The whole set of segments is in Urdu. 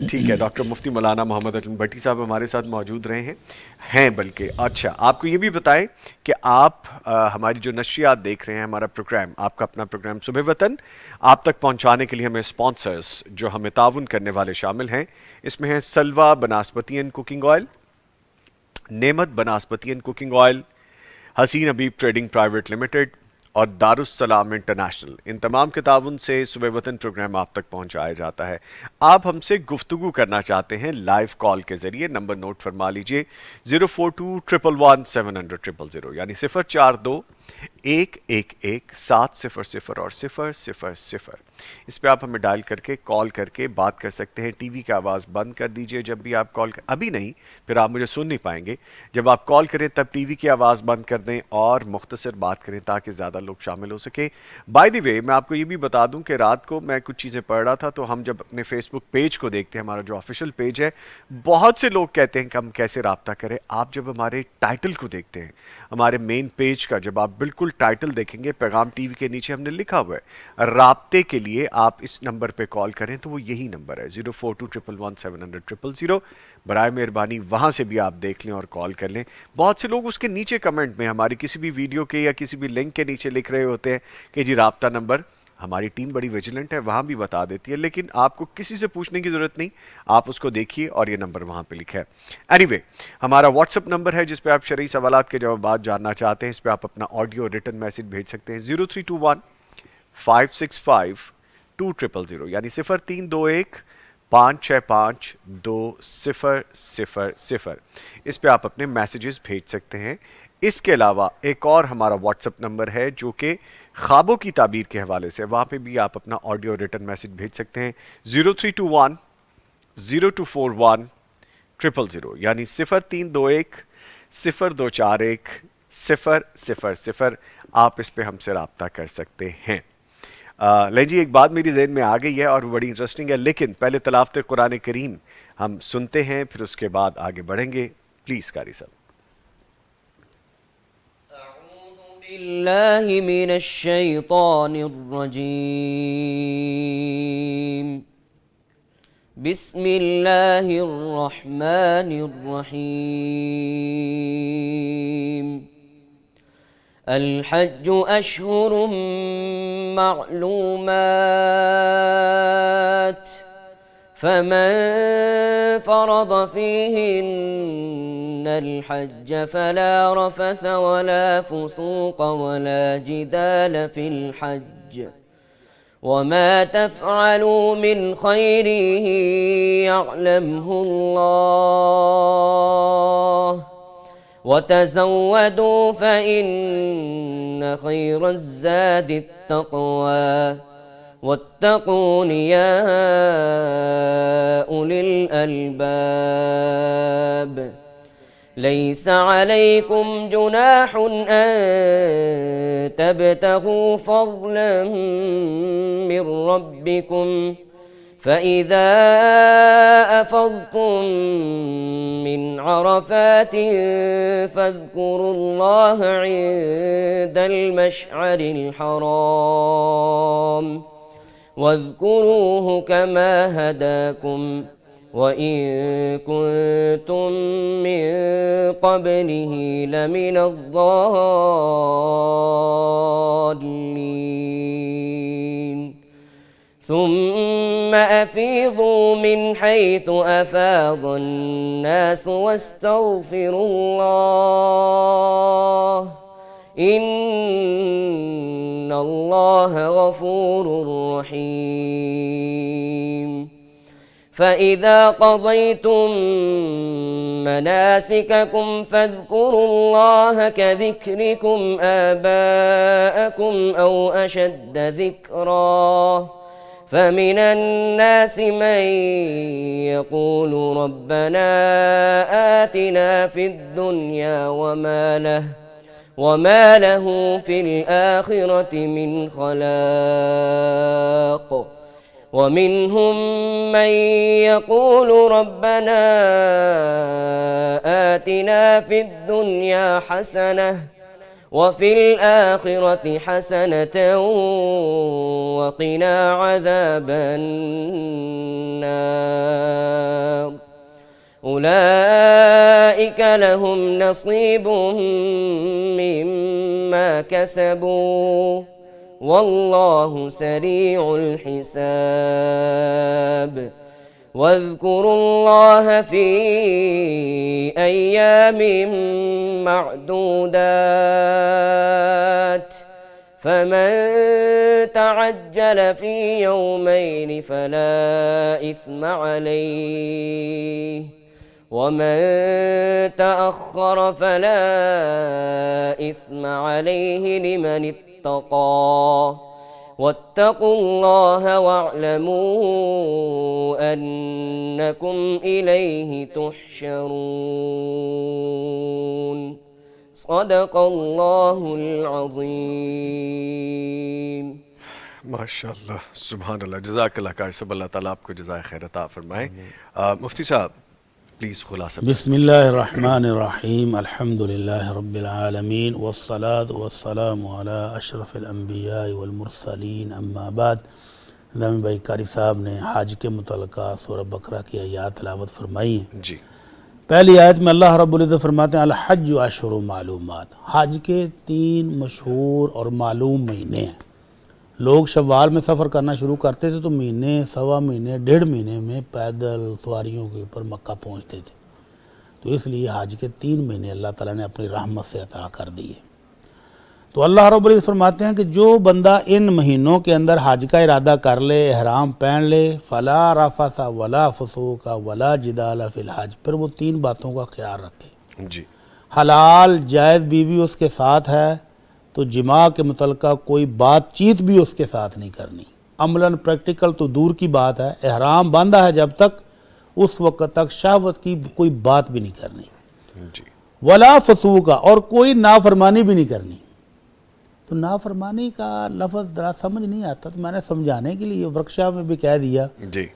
ٹھیک ہے، ڈاکٹر مفتی مولانا محمد اسلم بھٹی صاحب ہمارے ساتھ موجود رہے ہیں بلکہ اچھا آپ کو یہ بھی بتائیں کہ آپ ہماری جو نشریات دیکھ رہے ہیں، ہمارا پروگرام، آپ کا اپنا پروگرام صبح وطن، آپ تک پہنچانے کے لیے ہمیں سپانسرز جو ہمیں تعاون کرنے والے شامل ہیں. اس میں ہیں سلوا banaspati and cooking oil, Naimat Banaspati and cooking oil, Hussain Habib trading private limited اور دارالسلام انٹرنیشنل. ان تمام کے تعاون سے صبح وطن پروگرام آپ تک پہنچایا جاتا ہے. آپ ہم سے گفتگو کرنا چاہتے ہیں لائیو کال کے ذریعے، نمبر نوٹ فرما لیجئے 042111700 یعنی 042-111-700 اور 000. اس پہ آپ ہمیں ڈائل کر کے کال کر کے بات کر سکتے ہیں. ٹی وی کی آواز بند کر دیجئے جب بھی آپ کال ابھی نہیں، پھر آپ مجھے سن نہیں پائیں گے. جب آپ کال کریں تب ٹی وی کی آواز بند کر دیں اور مختصر بات کریں تاکہ زیادہ لوگ شامل ہو سکیں. بائی دی وے میں آپ کو یہ بھی بتا دوں کہ رات کو میں کچھ چیزیں پڑھ رہا تھا تو ہم جب اپنے فیس بک پیج کو دیکھتے ہیں، ہمارا جو آفیشیل پیج ہے، بہت سے لوگ کہتے ہیں کہ ہم کیسے رابطہ کریں. آپ جب ہمارے ٹائٹل کو دیکھتے ہیں، ہمارے مین پیج کا جب آپ بالکل ٹائٹل دیکھیں گے، پیغام ٹی وی کے نیچے ہم نے لکھا ہوا ہے رابطے کے لیے آپ اس نمبر پہ کال کریں، تو وہ یہی نمبر ہے 042111700. برائے مہربانی وہاں سے بھی آپ دیکھ لیں اور کال کر لیں. بہت سے لوگ اس کے نیچے کمنٹ میں ہماری کسی بھی ویڈیو کے یا کسی بھی لنک کے نیچے لکھ رہے ہوتے ہیں کہ جی رابطہ نمبر. ہماری ٹیم بڑی ویجیلنٹ ہے، وہاں بھی بتا دیتی ہے، لیکن آپ کو کسی سے پوچھنے کی ضرورت نہیں، آپ اس کو دیکھیے اور یہ نمبر وہاں پہ لکھا ہے. اینی وے ہمارا واٹس اپ نمبر ہے جس پہ آپ شرعی سوالات کے جوابات جاننا چاہتے ہیں. اس پہ آپ اپنا آڈیو ریٹن میسج بھیج سکتے ہیں 0321-565-2000 یعنی 0321-565-2000. اس پہ آپ اپنے میسیجز بھیج سکتے ہیں. اس کے علاوہ ایک اور ہمارا واٹس اپ نمبر ہے جو کہ خوابوں کی تعبیر کے حوالے سے، وہاں پہ بھی آپ اپنا آڈیو ریٹن میسج بھیج سکتے ہیں 0321-0241-000 یعنی 0321-0241-000. آپ اس پہ ہم سے رابطہ کر سکتے ہیں. لیں جی، ایک بات میری ذہن میں آ گئی ہے اور وہ بڑی انٹرسٹنگ ہے، لیکن پہلے تلاوت قرآن کریم ہم سنتے ہیں، پھر اس کے بعد آگے بڑھیں گے. پلیز قاری صاحب. أعوذ بالله من الشيطان الرجيم. بسم الله الرحمن الرحيم. الحج أشهر معلومات، فمن فرض فيهن الحج فلا رفث ولا فسوق ولا جدال في الحج، وما تفعلوا من خير يعلمه الله، وتزودوا فإن خير الزاد التقوى، واتقون يا أولي الألباب. ليس عليكم جناح أن تبتغوا فضلا من ربكم، فإذا أفضتم من عرفات فاذكروا الله عند المشعر الحرام، واذكروه كما هداكم وإن كنتم من قبله لمن الضالين. ثم أفيضوا من حيث أفاض الناس واستغفروا الله، إن الله غفور رحيم. فإذا قضيتم مناسككم فاذكروا الله كذكركم آباءكم أو أشد ذكرا، فمن الناس من يقول ربنا آتنا في الدنيا وما له في الآخرة من خلاق، ومنهم من يقول ربنا آتنا في الدنيا حسنة وفي الآخرة حسنة وقنا عذاب النار أولئك لهم نصيب مما كسبوا والله سريع الحساب واذكروا الله في أيام معدودات فمن تعجل في يومين فلا إثم عليه ومن تأخر فلا إثم عليه لمن اتقى واتقوا الله واعلموا أنكم إليه تحشرون صدق الله العظيم ماشاء اللہ سبحان اللہ جزاک اللہ خیر سب اللہ تعالیٰ آپ کو جزائے خیر عطا فرمائے مفتی صاحب پلیز خلاصہ بسم اللہ الرحمن الرحیم الحمد للہ رب العالمین والصلاة والسلام علی اشرف الانبیاء والمرسلین اما بعد نظامی بھائی قاری صاحب نے حج کے متعلقہ سورہ بقرہ کی آیات تلاوت فرمائی ہیں جی پہلی آیت میں اللہ رب العزت فرماتے ہیں الحج اشہر معلومات حج کے 3 مشہور اور معلوم مہینے ہیں لوگ شوال میں سفر کرنا شروع کرتے تھے تو مہینے سوا مہینے 1.5 مہینے میں پیدل سواریوں کے اوپر مکہ پہنچتے تھے تو اس لیے حج کے 3 مہینے اللہ تعالیٰ نے اپنی رحمت سے عطا کر دیے تو اللہ رب العزت فرماتے ہیں کہ جو بندہ ان مہینوں کے اندر حج کا ارادہ کر لے احرام پہن لے فلا رفث ولا فسوق ولا جدال فی الحج پھر وہ 3 باتوں کا خیال رکھے جی حلال جائز بیوی اس کے ساتھ ہے تو جماع کے متعلقہ کوئی بات چیت بھی اس کے ساتھ نہیں کرنی عملاً پریکٹیکل تو دور کی بات ہے احرام باندھا ہے جب تک اس وقت تک شہوت کی کوئی بات بھی نہیں کرنی جی ولا فسوق اور کوئی نافرمانی بھی نہیں کرنی تو نافرمانی کا لفظ ذرا سمجھ نہیں آتا تو میں نے سمجھانے کے لیے ورکشاپ میں بھی کہہ دیا جی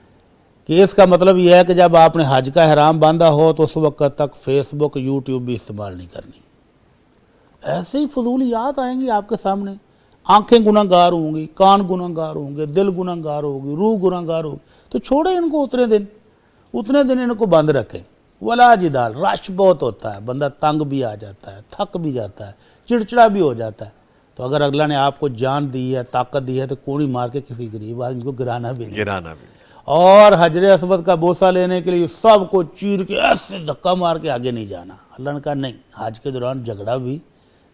کہ اس کا مطلب یہ ہے کہ جب آپ نے حج کا احرام باندھا ہو تو اس وقت تک فیس بک یوٹیوب بھی استعمال نہیں کرنی ایسے ہی فضولیات آئیں گی آپ کے سامنے آنکھیں گناہ گار ہوں گی کان گناہ گار ہوں گے دل گناہ گار ہوگی روح گناہ گار ہوگی تو چھوڑیں ان کو اتنے دن ان کو بند رکھیں ولا جدال رش بہت ہوتا ہے بندہ تنگ بھی آ جاتا ہے تھک بھی جاتا ہے چڑچڑا بھی ہو جاتا ہے تو اگر اللہ نے آپ کو جان دی ہے طاقت دی ہے تو کوڑی مار کے کسی غریب آدمی کو گرانا بھی نہیں اور حجر اسود کا بوسہ لینے کے لیے سب کو چیر کے ایسے دھکا مار کے آگے نہیں جانا اللہ نے کہا نہیں حج کے دوران جھگڑا بھی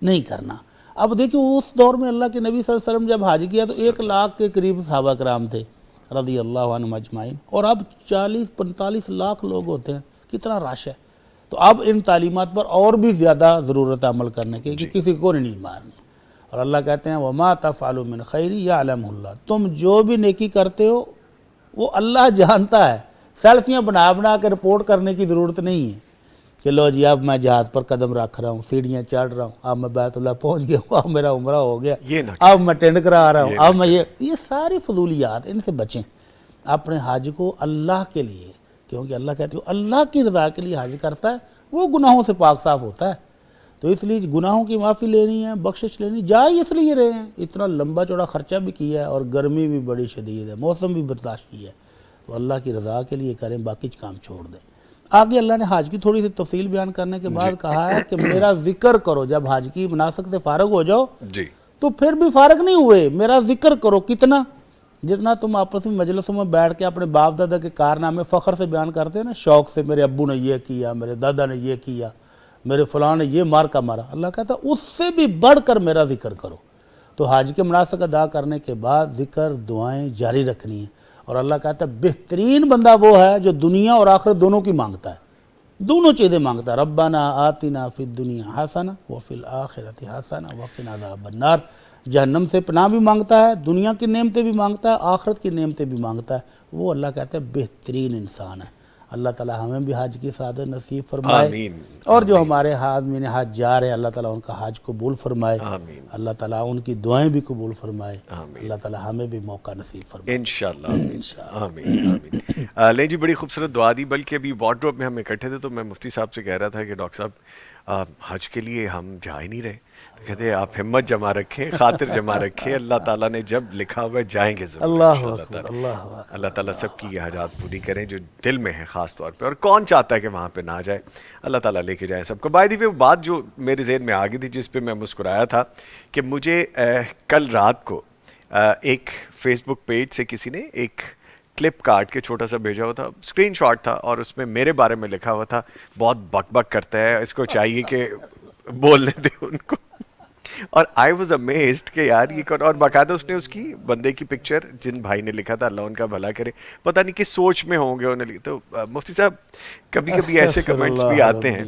نہیں کرنا اب دیکھیں اس دور میں اللہ کے نبی صلی اللہ علیہ وسلم جب حج کیا تو 1 لاکھ کے قریب صحابہ کرام تھے رضی اللہ عنہم اجمعین اور اب 40-45 لاکھ لوگ ہوتے ہیں کتنا رش ہے تو اب ان تعلیمات پر اور بھی زیادہ ضرورت عمل کرنے کی کہ کسی کو نہیں مارنی اور اللہ کہتے ہیں وَمَا تَفْعَلُوا مِنْ خَيْرٍ يَعْلَمُهُ اللَّهُ تم جو بھی نیکی کرتے ہو وہ اللہ جانتا ہے سیلفیاں بنا کے رپورٹ کرنے کی ضرورت نہیں ہے کہ لو جی اب میں جہاز پر قدم رکھ رہا ہوں سیڑھیاں چڑھ رہا ہوں اب میں بیت اللہ پہنچ گیا ہوں اب میرا عمرہ ہو گیا اب میں ٹینٹ کرا رہا ہوں اب میں یہ ساری فضولیات ان سے بچیں اپنے حج کو اللہ کے لیے کیونکہ اللہ کہتے ہو اللہ کی رضا کے لیے حج کرتا ہے وہ گناہوں سے پاک صاف ہوتا ہے تو اس لیے گناہوں کی معافی لینی ہے بخشش لینی جا اس لیے رہے ہیں اتنا لمبا چوڑا خرچہ بھی کیا ہے اور گرمی بھی بڑی شدید ہے موسم بھی برداشت کیا ہے تو اللہ کی رضا کے لیے کریں باقی کام چھوڑ دیں آگے اللہ نے حج کی تھوڑی سی تفصیل بیان کرنے کے بعد کہا ہے کہ میرا ذکر کرو جب حج کی مناسک سے فارغ ہو جاؤ تو پھر بھی فارغ نہیں ہوئے میرا ذکر کرو کتنا جتنا تم آپس میں مجلسوں میں بیٹھ کے اپنے باپ دادا کے کارنامے فخر سے بیان کرتے ہیں نا شوق سے میرے ابو نے یہ کیا میرے دادا نے یہ کیا میرے فلاں نے یہ مار کا مارا اللہ کہتا ہے اس سے بھی بڑھ کر میرا ذکر کرو تو حج کے مناسک ادا کرنے کے بعد ذکر دعائیں جاری رکھنی ہیں اور اللہ کہتا ہے بہترین بندہ وہ ہے جو دنیا اور آخرت دونوں کی مانگتا ہے دونوں چیزیں مانگتا ہے ربنا آتنا فی الدنیا حسنہ وفی الآخرۃ حسنہ وقنا عذاب النار جہنم سے پناہ بھی مانگتا ہے دنیا کی نعمتیں بھی مانگتا ہے آخرت کی نعمتیں بھی مانگتا ہے وہ اللہ کہتا ہے بہترین انسان ہے اللہ تعالی ہمیں بھی حج کی سعادت نصیب فرمائے آمین اور جو ہمارے حاضرین حج جا رہے ہیں اللہ تعالیٰ ان کا حج قبول فرمائے آمین اللہ تعالیٰ ان کی دعائیں بھی قبول فرمائے آمین اللہ تعالیٰ ہمیں بھی موقع نصیب فرمائے انشاءاللہ آمین آمین لیں جی بڑی خوبصورت دعا دی بلکہ ابھی وارڈروب میں ہم اکٹھے تھے تو میں مفتی صاحب سے کہہ رہا تھا کہ ڈاکٹر صاحب حج کے لیے ہم جا ہی نہیں رہے. کہتے ہیں آپ ہمت جمع رکھیں, خاطر جمع رکھیں, اللہ تعالیٰ نے جب لکھا ہوا ہے جائیں گے ضرور اللہ انشاءاللہ اکبر، تعالیٰ. اللہ اکبر. اللہ تعالیٰ سب کی یہ حاجات پوری کریں جو دل میں ہیں خاص طور پہ, اور کون چاہتا ہے کہ وہاں پہ نہ جائے. اللہ تعالیٰ لے کے جائیں سب کو. بائی دی وے وہ بات جو میرے ذہن میں آ گئی تھی جس پہ میں مسکرایا تھا کہ مجھے کل رات کو ایک فیس بک پیج سے کسی نے ایک کلپ کاٹ کے چھوٹا سا بھیجا ہوا تھا, اسکرین شاٹ تھا, اور اس میں میرے بارے میں لکھا ہوا تھا بہت بک بک کرتا ہے, اس کو چاہیے کہ بولنے دے ان کو. اور آئی واز امیزڈ کہ یار یہ کون, اور باقاعدہ اس نے اس کی بندے کی پکچر جن بھائی نے لکھا تھا اللہ ان کا بھلا کرے, پتہ نہیں کس سوچ میں ہوں گے انہوں نے. تو مفتی صاحب کبھی کبھی ایسے کمنٹس بھی آتے ہیں,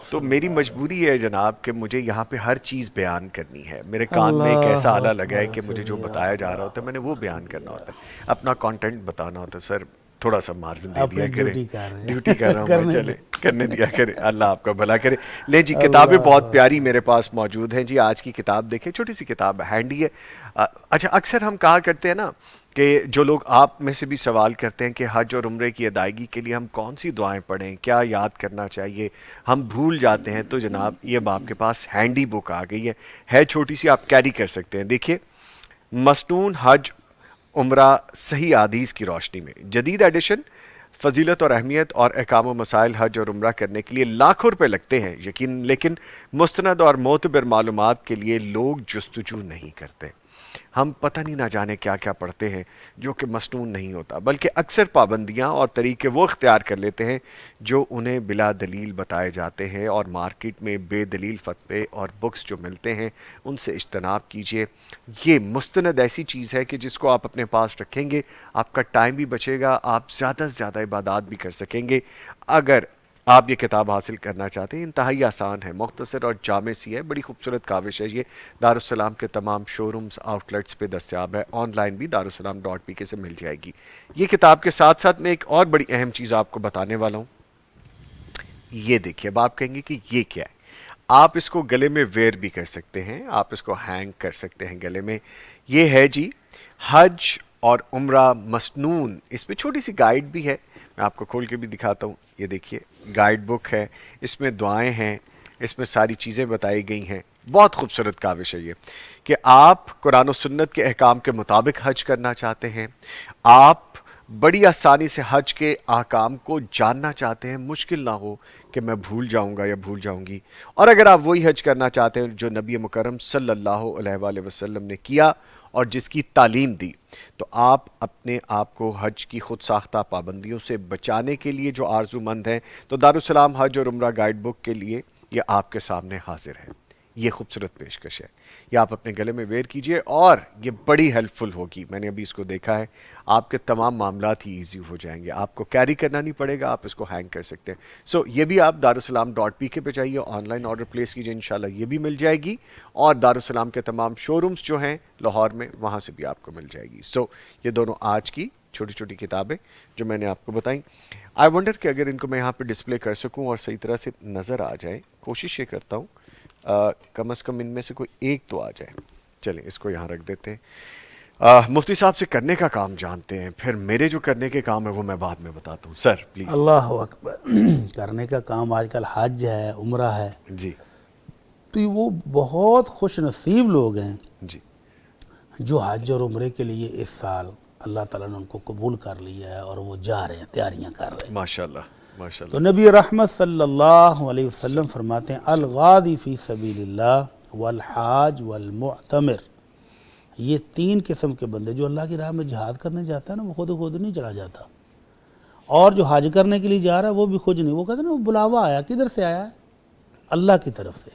تو میری مجبوری ہے جناب کہ مجھے یہاں پہ ہر چیز بیان کرنی ہے. میرے کان میں ایک ایسا آلہ لگا ہے کہ مجھے جو بتایا جا رہا ہوتا ہے میں نے وہ بیان کرنا ہوتا ہے, اپنا کانٹینٹ بتانا ہوتا ہے. سر تھوڑا سا مارجن دے دیا کریں, ڈیوٹی کر رہا ہوں میں, چلے کرنے دیا کریں, اللہ آپ کا بھلا کرے. لیں جی کتابیں بہت پیاری میرے پاس موجود ہیں جی. آج کی کتاب دیکھیں, چھوٹی سی کتاب ہے, ہینڈی ہے. اچھا اکثر ہم کہا کرتے ہیں نا کہ جو لوگ آپ میں سے بھی سوال کرتے ہیں کہ حج اور عمرے کی ادائیگی کے لیے ہم کون سی دعائیں پڑھیں, کیا یاد کرنا چاہیے, ہم بھول جاتے ہیں. تو جناب یہ اب آپ کے پاس ہینڈی بک آ گئی ہے چھوٹی سی, آپ کیری کر سکتے ہیں. دیکھیے, مسنون حج عمرہ صحیح احادیث کی روشنی میں, جدید ایڈیشن. فضیلت اور اہمیت اور احکام و مسائل حج اور عمرہ کرنے کے لیے لاکھوں روپے لگتے ہیں یقین, لیکن مستند اور معتبر معلومات کے لیے لوگ جستجو نہیں کرتے. ہم پتہ نہیں نہ جانے کیا کیا پڑھتے ہیں جو کہ مسنون نہیں ہوتا, بلکہ اکثر پابندیاں اور طریقے وہ اختیار کر لیتے ہیں جو انہیں بلا دلیل بتائے جاتے ہیں, اور مارکیٹ میں بے دلیل فتوے اور بکس جو ملتے ہیں ان سے اجتناب کیجیے. یہ مستند ایسی چیز ہے کہ جس کو آپ اپنے پاس رکھیں گے آپ کا ٹائم بھی بچے گا, آپ زیادہ سے زیادہ عبادات بھی کر سکیں گے. اگر آپ یہ کتاب حاصل کرنا چاہتے ہیں, انتہائی آسان ہے, مختصر اور جامع سی ہے, بڑی خوبصورت کاوش ہے. یہ دارالسلام کے تمام شو رومز آؤٹ لیٹس پہ دستیاب ہے, آن لائن بھی darussalam.pk سے مل جائے گی. یہ کتاب کے ساتھ ساتھ میں ایک اور بڑی اہم چیز آپ کو بتانے والا ہوں. یہ دیکھیے, اب آپ کہیں گے کہ یہ کیا ہے. آپ اس کو گلے میں ویئر بھی کر سکتے ہیں, آپ اس کو ہینگ کر سکتے ہیں گلے میں. یہ ہے جی حج اور عمرہ مسنون. اس میں چھوٹی سی گائیڈ بھی ہے, میں آپ کو کھول کے بھی دکھاتا ہوں. یہ دیکھیے گائیڈ بک ہے, اس میں دعائیں ہیں, اس میں ساری چیزیں بتائی گئی ہیں. بہت خوبصورت کاوش ہے یہ کہ آپ قرآن و سنت کے احکام کے مطابق حج کرنا چاہتے ہیں, آپ بڑی آسانی سے حج کے احکام کو جاننا چاہتے ہیں, مشکل نہ ہو کہ میں بھول جاؤں گا یا بھول جاؤں گی. اور اگر آپ وہی حج کرنا چاہتے ہیں جو نبی مکرم صلی اللہ علیہ وآلہ وسلم نے کیا اور جس کی تعلیم دی, تو آپ اپنے آپ کو حج کی خود ساختہ پابندیوں سے بچانے کے لیے جو آرزو مند ہیں, تو دارالسلام حج اور عمرہ گائیڈ بک کے لیے یہ آپ کے سامنے حاضر ہے. یہ خوبصورت پیشکش ہے, یہ آپ اپنے گلے میں ویئر کیجئے اور یہ بڑی ہیلپ فل ہوگی. میں نے ابھی اس کو دیکھا ہے, آپ کے تمام معاملات ہی ایزی ہو جائیں گے, آپ کو کیری کرنا نہیں پڑے گا, آپ اس کو ہینگ کر سکتے ہیں. سو یہ بھی آپ darussalam.pk پہ جائیے, آن لائن آرڈر پلیس کیجئے, انشاءاللہ یہ بھی مل جائے گی. اور دارالسلام کے تمام شو رومز جو ہیں لاہور میں, وہاں سے بھی آپ کو مل جائے گی. سو یہ دونوں آج کی چھوٹی چھوٹی کتابیں جو میں نے آپ کو بتائیں. آئی ونڈر کہ اگر ان کو میں یہاں پہ ڈسپلے کر سکوں اور صحیح طرح سے نظر آ جائیں, کوشش یہ کرتا ہوں کم از کم ان میں سے کوئی ایک تو آ جائے. چلیں اس کو یہاں رکھ دیتے ہیں. مفتی صاحب سے کرنے کا کام جانتے ہیں, پھر میرے جو کرنے کے کام ہے وہ میں بعد میں بتاتا ہوں. Sir please. اللہ اکبر. کرنے کا کام آج کل حج ہے, عمرہ ہے, جی تو وہ بہت خوش نصیب لوگ ہیں جی جو حج اور عمرے کے لیے اس سال اللہ تعالیٰ نے ان کو قبول کر لیا ہے اور وہ جا رہے ہیں, تیاریاں کر رہے ہیں. ماشاء اللہ ماشاء تو اللہ. نبی رحمت صلی اللہ علیہ وسلم فرماتے ہیں الغازی فی سبیل اللہ والحاج والمعتمر, یہ تین قسم کے بندے, جو اللہ کی راہ میں جہاد کرنے جاتا ہے نا وہ خود نہیں چلا جاتا, اور جو حج کرنے کے لیے جا رہا ہے وہ بھی خود نہیں. وہ کہتے ہیں نا وہ بلاوا آیا, کدھر سے آیا ہے؟ اللہ کی طرف سے.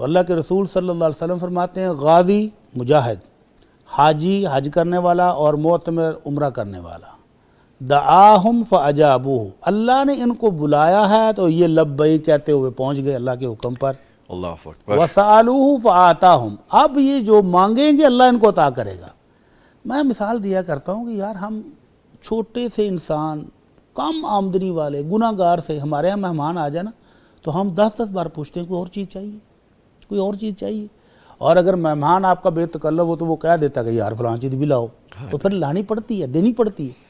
تو اللہ کے رسول صلی اللہ علیہ وسلم فرماتے ہیں غازی مجاہد, حاجی حج کرنے والا, اور معتمر عمرہ کرنے والا. دعاہم فاجابوہ, اللہ نے ان کو بلایا ہے تو یہ لبیک کہتے ہوئے پہنچ گئے اللہ کے حکم پر. اللہ اکبر. وسألوہ فآتاہم, اب یہ جو مانگیں گے اللہ ان کو عطا کرے گا. میں مثال دیا کرتا ہوں کہ یار ہم چھوٹے سے انسان, کم آمدنی والے, گناہ گار سے ہمارے یہاں مہمان آ جائے نا تو ہم 10 بار پوچھتے ہیں کوئی اور چیز چاہیے, کوئی اور چیز چاہیے. اور اگر مہمان آپ کا بے تکلف ہو تو وہ کہہ دیتا کہ یار فلاں چیز بھی لاؤ, تو پھر لانی پڑتی ہے, دینی پڑتی ہے.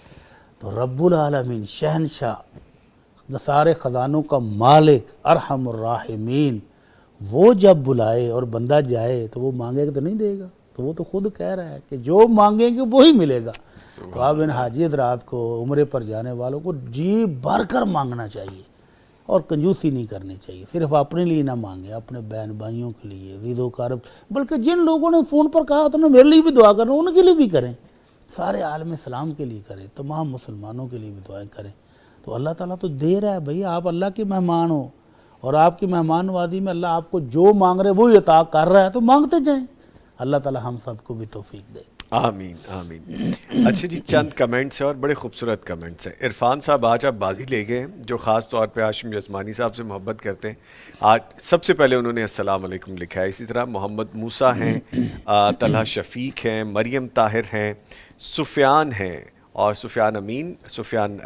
تو رب العالمین شہنشاہ سارے خزانوں کا مالک ارحم الراحمین، وہ جب بلائے اور بندہ جائے تو وہ مانگے گا تو نہیں دے گا، تو وہ تو خود کہہ رہا ہے کہ جو مانگیں گے وہی ملے گا۔ تو آپ ان حاجی حضرات کو، عمرے پر جانے والوں کو جی بھر کر مانگنا چاہیے اور کنجوسی نہیں کرنی چاہیے۔ صرف اپنے لیے نہ مانگیں، اپنے بہن بھائیوں کے لیے، عزیز و قارب، بلکہ جن لوگوں نے فون پر کہا تو میرے لیے بھی دعا کرنا، ان کے لیے بھی کریں، سارے عالم اسلام کے لیے کریں، تمام مسلمانوں کے لیے بھی دعائیں کریں۔ تو اللہ تعالیٰ تو دے رہا ہے بھئی، آپ اللہ کے مہمان ہو، اور آپ کی مہمان نوازی میں اللہ آپ کو جو مانگ رہے وہی عطا کر رہا ہے، تو مانگتے جائیں۔ اللہ تعالیٰ ہم سب کو بھی توفیق دے۔ آمین آمین۔ اچھا جی، چند کمنٹس ہیں اور بڑے خوبصورت کمنٹس ہیں۔ عرفان صاحب آج آپ بازی لے گئے ہیں، جو خاص طور پہ ہاشم یزمانی صاحب سے محبت کرتے ہیں۔ آج سب سے پہلے انہوں نے السلام علیکم لکھا ہے، اسی طرح محمد موسیٰ ہیں، طلحہ شفیق ہیں، مریم طاہر ہیں، سفیان ہیں، اور سفیان امین، سفیان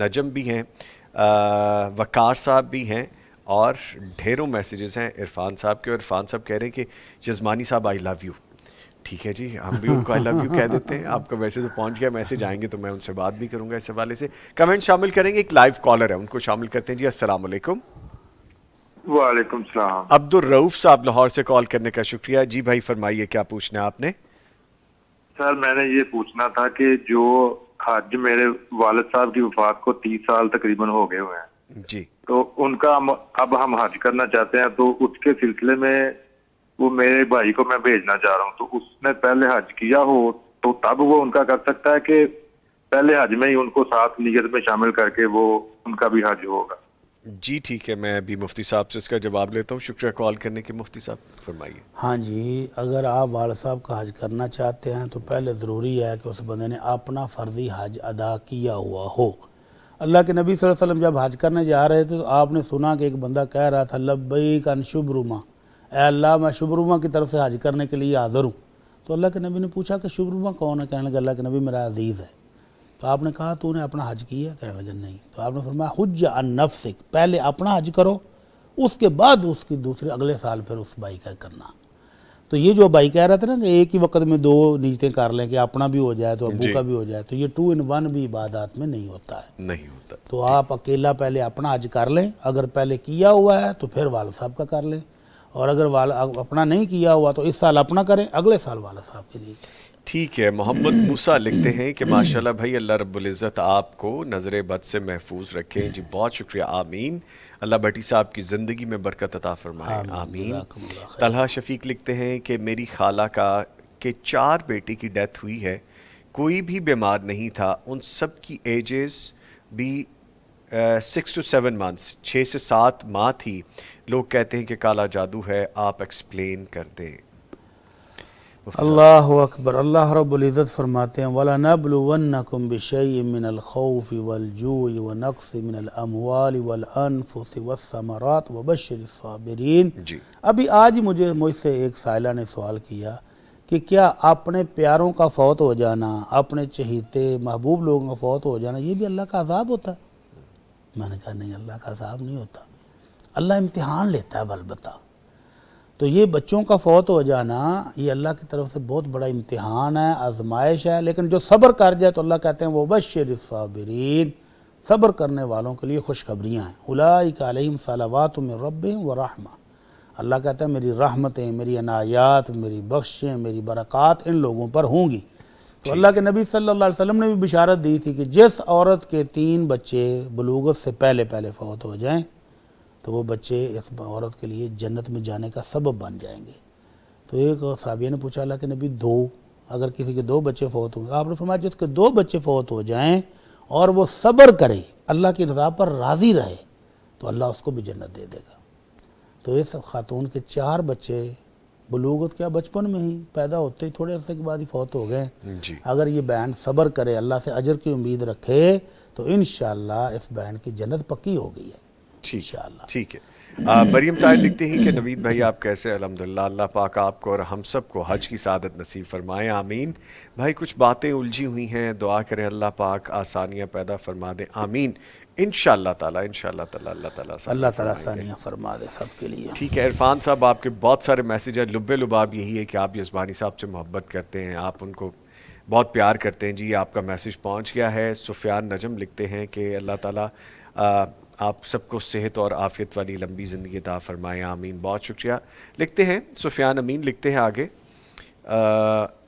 نجم بھی ہیں، وقار صاحب بھی ہیں، اور ڈھیروں میسیجز ہیں عرفان صاحب کے، اور عرفان صاحب کہہ رہے ہیں کہ یزمانی صاحب آئی لو یو۔ ٹھیک ہے جی، ہم بھی ان کو آئی لو یو کہہ دیتے ہیں۔ آپ کا ویسے تو پہنچ گیا میسیج، آئیں گے تو میں ان سے بات بھی کروں گا اس حوالے سے۔ کمنٹ شامل کریں گے، ایک لائیو کالر ہے، ان کو شامل کرتے ہیں جی۔ السلام علیکم۔ وعلیکم السلام۔ عبد الرؤف صاحب لاہور سے کال کرنے کا شکریہ جی۔ بھائی فرمائیے، کیا پوچھنا ہے آپ نے؟ سر میں نے یہ پوچھنا تھا کہ جو حج میرے والد صاحب کی وفات کو 30 سال تقریباً ہو گئے ہوئے ہیں، جی تو ان کا اب ہم حج کرنا چاہتے ہیں، تو اس کے سلسلے میں وہ میرے بھائی کو میں بھیجنا چاہ رہا ہوں، تو اس نے پہلے حج کیا ہو تو تب وہ ان کا کر سکتا ہے کہ پہلے حج میں ہی ان کو ساتھ نیت میں شامل کر کے وہ ان کا بھی حج ہوگا؟ جی ٹھیک ہے، میں ابھی مفتی صاحب سے اس کا جواب لیتا ہوں۔ شکریہ کال کرنے کے مفتی صاحب، فرمائیے۔ ہاں جی، اگر آپ والد صاحب کا حج کرنا چاہتے ہیں تو پہلے ضروری ہے کہ اس بندے نے اپنا فرضی حج ادا کیا ہوا ہو۔ اللہ کے نبی صلی اللہ علیہ وسلم جب حج کرنے جا رہے تھے تو آپ نے سنا کہ ایک بندہ کہہ رہا تھا لبیک عن شبرما، اے اللہ میں شبرما کی طرف سے حج کرنے کے لیے حاضر ہوں۔ تو اللہ کے نبی نے پوچھا کہ شبرما کون ہے؟ کہنے لگا اللہ کے نبی میرا عزیز ہے۔ تو آپ نے کہا تو نے اپنا حج کیا؟ کہنے لگا نہیں۔ تو آپ نے فرمایا حج عن نفسک، پہلے اپنا حج کرو، اس کے بعد اس کی دوسرے اگلے سال پھر اس بھائی کا کرنا۔ تو یہ جو بھائی کہہ رہا تھا نا کہ ایک ہی وقت میں دو نیتیں کر لیں کہ اپنا بھی ہو جائے تو ابو کا بھی ہو جائے، تو یہ 2 in 1 بھی عبادات میں نہیں ہوتا ہے۔ نہیں ہوتا۔ تو آپ اکیلا پہلے اپنا حج کر لیں، اگر پہلے کیا ہوا ہے تو پھر والد صاحب کا کر لیں، اور اگر اپنا نہیں کیا ہوا تو اس سال اپنا کریں، اگلے سال والد صاحب کے لیے۔ ٹھیک ہے، محمد موسیٰ لکھتے ہیں کہ ماشاءاللہ بھائی، اللہ رب العزت آپ کو نظر بد سے محفوظ رکھیں جی۔ بہت شکریہ، آمین۔ اللہ بھٹی صاحب کی زندگی میں برکت عطا فرمائے، آمین۔ جزاکم اللہ خیر۔ طلحہ شفیق لکھتے ہیں کہ میری خالہ کا کہ 4 بیٹے کی ڈیتھ ہوئی ہے، کوئی بھی بیمار نہیں تھا، ان سب کی ایجز بھی 6 to 7 months، 6 سے 7 ماہ تھی۔ لوگ کہتے ہیں کہ کالا جادو ہے، آپ ایکسپلین کر دیں۔ اللہ اکبر۔ اللہ رب العزت فرماتے ہیں وَلَنَبْلُوَنَّكُمْ بِشَيْءٍ مِّنَ الْخَوْفِ وَالْجُوعِ وَنَقْصٍ مِّنَ الْأَمْوَالِ وَالْأَنفُسِ وَالثَّمَرَاتِ وَبَشِّرِ الصَّابِرِينَ۔ جی ابھی آج مجھ سے ایک سائلہ نے سوال کیا کہ کیا اپنے پیاروں کا فوت ہو جانا، اپنے چہیتے محبوب لوگوں کا فوت ہو جانا، یہ بھی اللہ کا عذاب ہوتا ہے؟ میں نے کہا نہیں، اللہ کا عذاب نہیں ہوتا، اللہ امتحان لیتا ہے البتہ۔ تو یہ بچوں کا فوت ہو جانا یہ اللہ کی طرف سے بہت بڑا امتحان ہے، آزمائش ہے، لیکن جو صبر کر جائے تو اللہ کہتے ہیں وَبَشِّرِ الصَّابِرِينَ، صبر کرنے والوں کے لیے خوشخبریاں ہیں۔ اولئک علیہم صلوات من ربہم ورحمہ، اللہ کہتا ہے میری رحمتیں، میری عنایات، میری بخشیں، میری برکات ان لوگوں پر ہوں گی۔ تو اللہ کے نبی صلی اللہ علیہ وسلم نے بھی بشارت دی تھی کہ جس عورت کے 3 بچے بلوغت سے پہلے فوت ہو جائیں تو وہ بچے اس عورت کے لیے جنت میں جانے کا سبب بن جائیں گے۔ تو ایک صحابی نے پوچھا اللہ کے نبی 2، اگر کسی کے 2 بچے فوت ہوں گے؟ آپ نے فرمایا جس کے 2 بچے فوت ہو جائیں اور وہ صبر کرے، اللہ کی رضا پر راضی رہے، تو اللہ اس کو بھی جنت دے دے گا۔ تو اس خاتون کے 4 بچے بلوغت کیا بچپن میں ہی پیدا ہوتے ہی تھوڑے عرصے کے بعد ہی فوت ہو گئے۔ جی اگر یہ بہن صبر کرے، اللہ سے اجر کی امید رکھے، تو انشاءاللہ اس بہن کی جنت پکی ہو گئی ہے انشاءاللہ۔ ٹھیک ہے۔ مریم طاہر لکھتے ہیں کہ نوید بھائی آپ کیسے؟ الحمدللہ، اللہ پاک آپ کو اور ہم سب کو حج کی سعادت نصیب فرمائے، آمین۔ بھائی کچھ باتیں الجھی ہوئی ہیں، دعا کریں اللہ پاک آسانیاں پیدا فرما دے، آمین۔ انشاءاللہ تعالی اللہ تعالیٰ آسانیاں فرما دے سب کے لیے۔ ٹھیک ہے۔ عرفان صاحب آپ کے بہت سارے میسیج ہیں، لب لباب یہی ہے کہ آپ یزبانی صاحب سے محبت کرتے ہیں، آپ ان کو بہت پیار کرتے ہیں جی۔ آپ کا میسیج پہنچ گیا ہے۔ سفیان نجم لکھتے ہیں کہ اللہ تعالیٰ آپ سب کو صحت اور عافیت والی لمبی زندگی عطا فرمائے، آمین. بہت شکریہ. لکھتے ہیں سفیان امین، لکھتے ہیں آگے،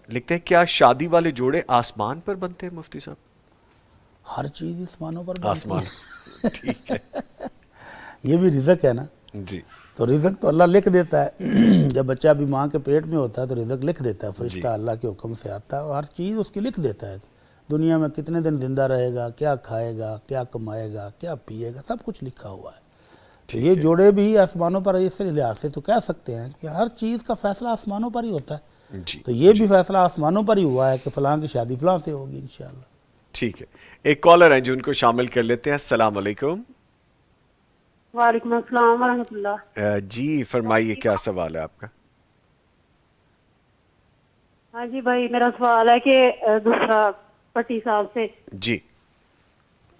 لکھتے ہیں کیا شادی والے جوڑے آسمان پر بنتے ہیں مفتی صاحب؟ ہر چیز آسمانوں پر بنتی آسمان ہے. ٹھیک ہے یہ بھی رزق ہے نا. جی تو رزق تو اللہ لکھ دیتا ہے. جب بچہ بھی ماں کے پیٹ میں ہوتا ہے تو رزق لکھ دیتا ہے، فرشتہ اللہ کے حکم سے آتا ہے اور ہر چیز اس کی لکھ دیتا ہے. دنیا میں کتنے دن زندہ رہے گا، کیا کھائے گا، کیا کمائے گا، کیا پیے گا، سب کچھ لکھا ہوا ہے. تو یہ جوڑے بھی آسمانوں پر، اس لحاظ سے تو کہہ سکتے ہیں کہ ہر چیز کا فیصلہ آسمانوں پر ہی ہوتا ہے. جی تو یہ بھی فیصلہ آسمانوں پر ہی ہوا ہے کہ فلاں کی شادی فلاں سے ہوگی انشاءاللہ. ٹھیک ہے. ایک کالر ہیں جو ان کو شامل کر لیتے ہیں. السلام علیکم. وعلیکم السلام ورحمۃ اللہ. جی فرمائیے کیا سوال ہے آپ کا؟ ہاں جی بھائی، میرا سوال ہے کہ دوسرا پٹی صاحب سے جی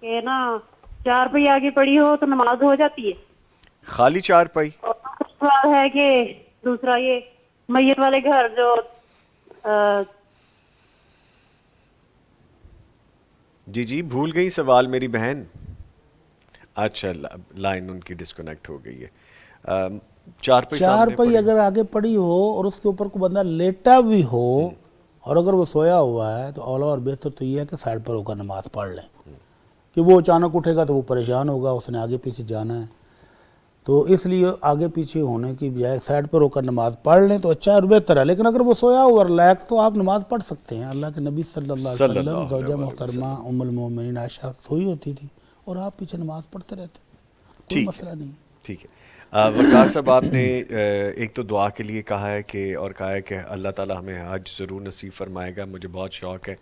کہ نا 4 پئی آگے پڑی ہو تو نماز ہو جاتی ہے. خالی 4 پائی؟ اور سوال ہے کہ دوسرا یہ میت والے گھر جو جی بھول گئی سوال میری بہن. اچھا لائن ان کی ڈسکنیکٹ ہو گئی ہے. 4 پائی 4 سامنے پئی پڑی. اگر آگے پڑی ہو اور اس کے اوپر کوئی بندہ لیٹا بھی ہو اور اگر وہ سویا ہوا ہے تو اولا اور بہتر تو یہ ہے کہ سائڈ پر ہو کر نماز پڑھ لیں. کہ وہ اچانک اٹھے گا تو وہ پریشان ہوگا، اس نے آگے پیچھے جانا ہے. تو اس لیے آگے پیچھے ہونے کی بجائے سائڈ پر ہو کر نماز پڑھ لیں تو اچھا اور بہتر ہے. لیکن اگر وہ سویا ہوا ریلیکس تو آپ نماز پڑھ سکتے ہیں. اللہ کے نبی صلی اللہ علیہ وسلم، زوجہ محترمہ ام المومنین عائشہ سوئی ہوتی تھی اور آپ پیچھے نماز پڑھتے رہتے، کوئی مسئلہ نہیں. ٹھیک ہے. وقار صاحب آپ نے ایک تو دعا کے لیے کہا ہے کہ اور کہا ہے کہ اللہ تعالیٰ ہمیں حج ضرور نصیب فرمائے گا. مجھے بہت شوق ہے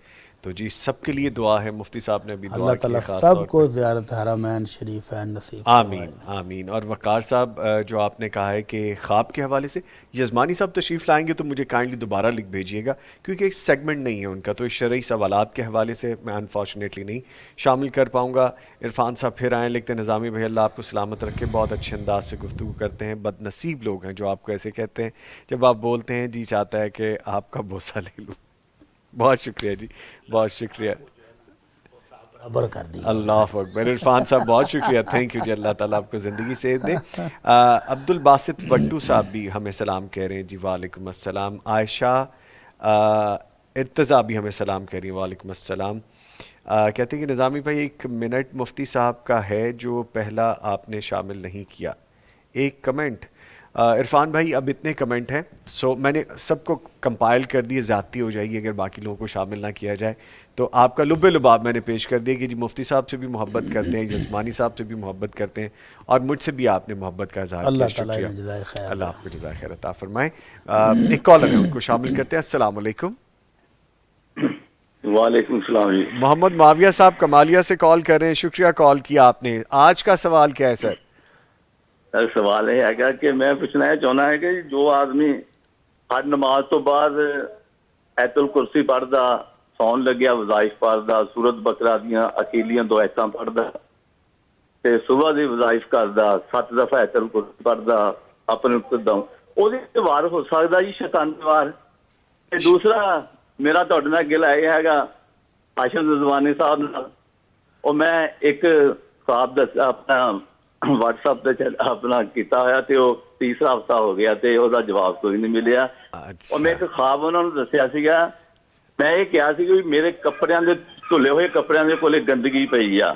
تو جی سب کے لیے دعا ہے. مفتی صاحب نے بھی دعا اللہ کی تعالیٰ ہے خاص طور سب پر. کو زیارت حرمین شریفین نصیب آمین آمین. اور وقار صاحب جو آپ نے کہا ہے کہ خواب کے حوالے سے یزمانی صاحب تشریف لائیں گے تو مجھے کائنڈلی دوبارہ لکھ بھیجیے گا کیونکہ ایک سیگمنٹ نہیں ہے ان کا، تو اس شرعی سوالات کے حوالے سے میں انفارچونیٹلی نہیں شامل کر پاؤں گا. عرفان صاحب پھر آئیں، لکھتے ہیں نظامی بھائی اللہ آپ کو سلامت رکھے، بہت اچھے انداز سے گفتگو کرتے ہیں. بد نصیب لوگ ہیں جو آپ کو ایسے کہتے ہیں جب آپ بولتے ہیں جی چاہتا ہے کہ آپ کا بوسہ لے لوں. بہت شکریہ جی، بہت شکریہ. برابر کر دی. اللہ اکبر. عرفان صاحب بہت شکریہ، تھینک یو جی. اللہ تعالیٰ آپ کو زندگی صحت دے. عبد الباسط وٹو صاحب بھی ہمیں سلام کہہ رہے ہیں جی. وعلیکم السلام. عائشہ ارتضیٰ بھی ہمیں سلام کہہ رہی ہیں. وعلیکم السلام. کہتے ہیں کہ نظامی بھائی 1 منٹ مفتی صاحب کا ہے جو پہلا آپ نے شامل نہیں کیا. ایک کمنٹ. عرفان بھائی اب اتنے کمنٹ ہیں سو میں نے سب کو کمپائل کر دیے، زیادتی ہو جائے گی اگر باقی لوگوں کو شامل نہ کیا جائے. تو آپ کا لب لباب میں نے پیش کر دیا کہ جی مفتی صاحب سے بھی محبت کرتے ہیں، یزمانی صاحب سے بھی محبت کرتے ہیں اور مجھ سے بھی آپ نے محبت کا اظہار کیا. اللہ تعالیٰ شکریہ. انہیں جزائے خیر. اللہ آپ کو جزائے خیر عطا فرمائے. ایک کالر ہے ان کو شامل کرتے ہیں. السلام علیکم. وعلیکم السلام جی. محمد معاویہ صاحب کمالیہ سے کال کر رہے ہیں. شکریہ کال کیا آپ نے. آج کا سوال کیا ہے سر؟ سر سوال یہ ہے کہ میں پوچھنا چاہنا ہے کہ جو آدمی ہر نماز تو بعد ایت الکرسی پڑھدا، سون لگیا وظائف پڑھدا، سورت بقرہ دیاں اکیلیاں 2 آیتاں پڑھدا تے صبح دی وظائف کردا، 7 دفعہ ایت الکرسی پڑھدا اپنے ابتدا او دی وار ہو سکدا جی شیطان دی وار. تے دوسرا میرا تہاڈے نال گل ہے گا حاشم رضوانی صاحب نال او میں ایک خواب دس اپنا واٹس ایپ تے اپنا کیتا ہوا تے وہ 3را ہفتہ ہو گیا تے او دا جواب کوئی نہیں ملیا. اور میں ایک خواب انہوں نے دسیا سیگا، میں یہ کہا سی کہ میرے کپڑیاں دے دھلے ہوئے کپڑیاں دے کولے گندگی پئی آ.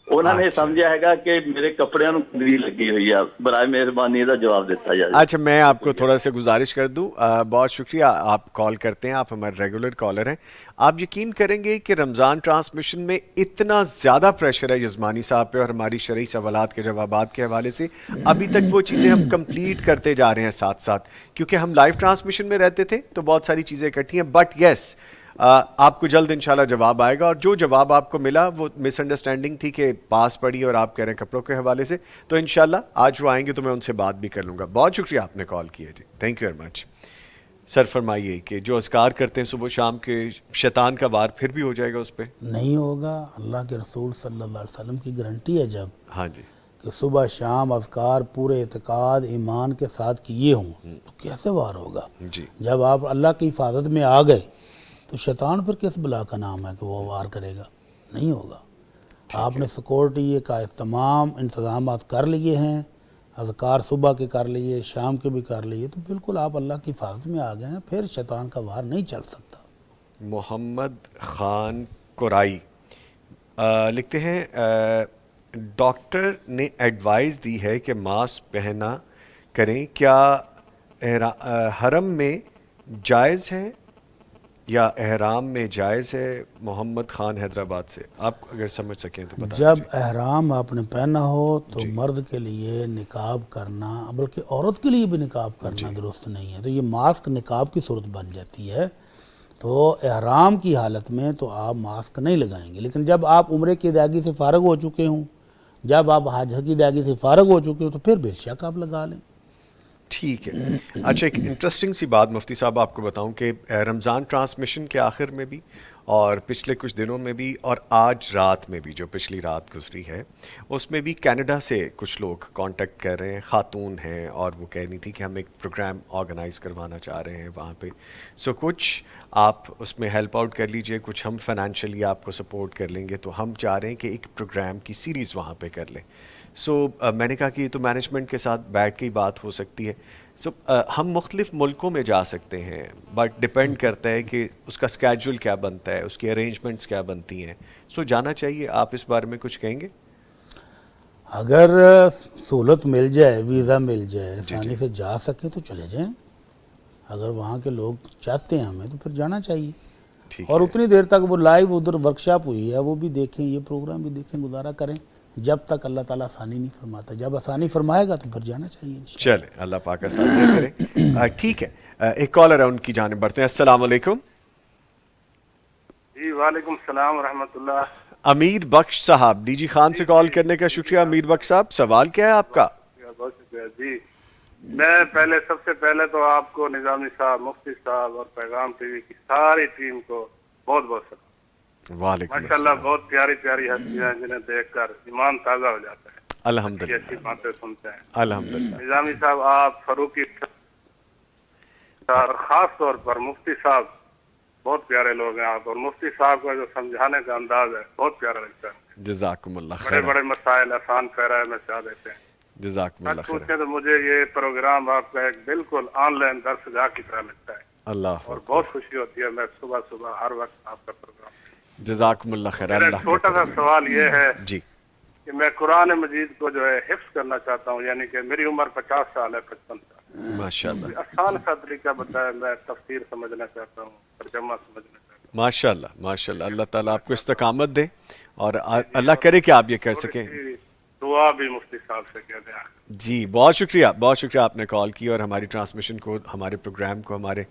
انہوں نے سمجھا ہے گا کہ میرے کپڑیاں نو گندگی لگی ہوئی ہے. برائے مہربانی یہ جواب دیتا جائے. اچھا میں آپ کو تھوڑا سا گزارش کر دوں. بہت شکریہ آپ کال کرتے ہیں، آپ ہمارے ریگولر کالر ہیں. آپ یقین کریں گے کہ رمضان ٹرانسمیشن میں اتنا زیادہ پریشر ہے یزمانی صاحب پہ اور ہماری شرعی سوالات کے جوابات کے حوالے سے ابھی تک وہ چیزیں ہم کمپلیٹ کرتے جا رہے ہیں ساتھ ساتھ، کیونکہ ہم لائیو ٹرانسمیشن میں رہتے تھے تو بہت ساری چیزیں اکٹھی ہیں. بٹ یس آپ کو جلد انشاءاللہ جواب آئے گا. اور جو جواب آپ کو ملا وہ مس انڈرسٹینڈنگ تھی کہ پاس پڑی اور آپ کہہ رہے ہیں کپڑوں کے حوالے سے، تو انشاءاللہ آج وہ آئیں گے تو میں ان سے بات بھی کر لوں گا. بہت شکریہ آپ نے کال کیا جی. Thank you very much. Sir فرمائیے کہ جو اذکار کرتے ہیں صبح شام کے شیطان کا وار پھر بھی ہو جائے گا اس پہ؟ نہیں ہوگا. اللہ کے رسول صلی اللہ علیہ وسلم کی گارنٹی ہے جب ہاں جی کہ صبح شام اذکار پورے اعتقاد ایمان کے ساتھ کیے ہوں تو کیسے وار ہوگا؟ جی جب آپ اللہ کی حفاظت میں آ گئے تو شیطان پھر کس بلا کا نام ہے کہ وہ وار کرے گا؟ نہیں ہوگا. آپ نے سیکورٹی کا تمام انتظامات کر لیے ہیں، اذکار صبح کے کر لیے، شام کے بھی کر لیے، تو بالکل آپ اللہ کی حفاظت میں آ گئے ہیں، پھر شیطان کا وار نہیں چل سکتا۔ محمد خان کورائی لکھتے ہیں ڈاکٹر نے ایڈوائز دی ہے کہ ماسک پہنا کریں، کیا حرم میں جائز ہے یا احرام میں جائز ہے؟ محمد خان حیدرآباد سے، آپ اگر سمجھ سکیں تو بتا جب دیجیے۔ احرام آپ نے پہنا ہو تو مرد کے لیے نقاب کرنا، بلکہ عورت کے لیے بھی نقاب کرنا درست نہیں ہے، تو یہ ماسک نقاب کی صورت بن جاتی ہے۔ تو احرام کی حالت میں تو آپ ماسک نہیں لگائیں گے، لیکن جب آپ عمرے کی ادائیگی سے فارغ ہو چکے ہوں، جب آپ حج کی ادائیگی سے فارغ ہو چکے ہوں، تو پھر بے شک آپ لگا لیں۔ ٹھیک ہے۔ اچھا، ایک انٹرسٹنگ سی بات مفتی صاحب آپ کو بتاؤں کہ رمضان ٹرانسمیشن کے آخر میں بھی اور پچھلے کچھ دنوں میں بھی اور آج رات میں بھی جو پچھلی رات گزری ہے اس میں بھی کینیڈا سے کچھ لوگ کانٹیکٹ کر رہے ہیں، خاتون ہیں، اور وہ کہہ رہی تھی کہ ہم ایک پروگرام آرگنائز کروانا چاہ رہے ہیں وہاں پہ، سو کچھ آپ اس میں ہیلپ آؤٹ کر لیجئے، کچھ ہم فائنینشلی آپ کو سپورٹ کر لیں گے، تو ہم چاہ رہے ہیں کہ ایک پروگرام کی سیریز وہاں پہ کر لیں۔ سو میں نے کہا کہ یہ تو مینجمنٹ کے ساتھ بیٹھ کے ہی بات ہو سکتی ہے۔ سو ہم مختلف ملکوں میں جا سکتے ہیں، بٹ ڈپینڈ کرتا ہے کہ اس کا اسکیجول کیا بنتا ہے، اس کی ارینجمنٹس کیا بنتی ہیں۔ سو جانا چاہیے، آپ اس بارے میں کچھ کہیں گے؟ اگر سہولت مل جائے، ویزا مل جائے، آسانی سے جا سکیں تو چلے جائیں، اگر وہاں کے لوگ چاہتے ہیں ہمیں تو پھر جانا چاہیے، ٹھیک اور ہے، اتنی دیر تک وہ لائیو ادھر ورکشاپ ہوئی ہے وہ بھی دیکھیں، یہ پروگرام بھی دیکھیں، گزارا کریں، جب تک اللہ تعالیٰ آسانی نہیں فرماتا، جب آسانی فرمائے گا تو پھر جانا چاہیے انشاءاللہ۔ چلیں اللہ پاک آسانی کرے۔ ٹھیک ہے، ایک کالر ہے ان کی جانب بڑھتے ہیں۔ السلام علیکم۔ جی وعلیکم السلام ورحمۃ اللہ۔ امیر بخش صاحب، ڈی جی خان سے کال کرنے کا شکریہ۔ امیر بخش صاحب، سوال کیا ہے آپ کا؟ بہت شکریہ جی۔ میں سب سے پہلے تو آپ کو، نظامی صاحب، مفتی صاحب اور پیغام ٹی وی کی ساری ٹیم کو بہت بہت شکریہ۔ وعلیکم ماشاءاللہ السلام۔ بہت پیاری پیاری ہستیاں ہیں جنہیں دیکھ کر ایمان تازہ ہو جاتا ہے، اچھی الحمدللہ اچھی باتیں سنتے ہیں۔ الحمدللہ۔ نظامی صاحب، آپ فاروقی اور خاص طور پر مفتی صاحب، بہت پیارے لوگ ہیں آپ، اور مفتی صاحب کا جو سمجھانے کا انداز ہے بہت پیارا لگتا ہے، جزاکم اللہ بڑے خیر، بڑے مسائل آسان پیرائے میں چاہ دیتے ہیں۔ جزاکم اللہ سچ خیر۔ پوچھیں تو مجھے یہ پروگرام آپ کا ایک بالکل آن لائن درس گاہ کی طرح لگتا ہے، اللہ اور بہت خوشی ہوتی ہے میں صبح صبح ہر وقت آپ کا پروگرام۔ جزاکم اللہ خیر۔ میرا اللہ چھوٹا سا سوال یہ ہے جی، کہ میں قرآن مجید کو جو ہے حفظ کرنا چاہتا ہوں، یعنی کہ میری عمر 50 سال ہے، 55 سال۔ ماشاءاللہ آسان سا طریقہ بتائے، میں تفسیر سمجھنا چاہتا ہوں، ترجمہ سمجھنا چاہتا ہوں۔ ماشاءاللہ ماشاءاللہ، اللہ تعالیٰ آپ کو استقامت دے اور اللہ کرے کہ آپ یہ کر سکیں۔ تھوڑی سی دعا بھی مفتی صاحب سے کہہ دیں۔ جی بہت شکریہ، بہت شکریہ آپ نے کال کی اور ہماری ٹرانسمیشن کو، ہمارے پروگرام کو، ہمارے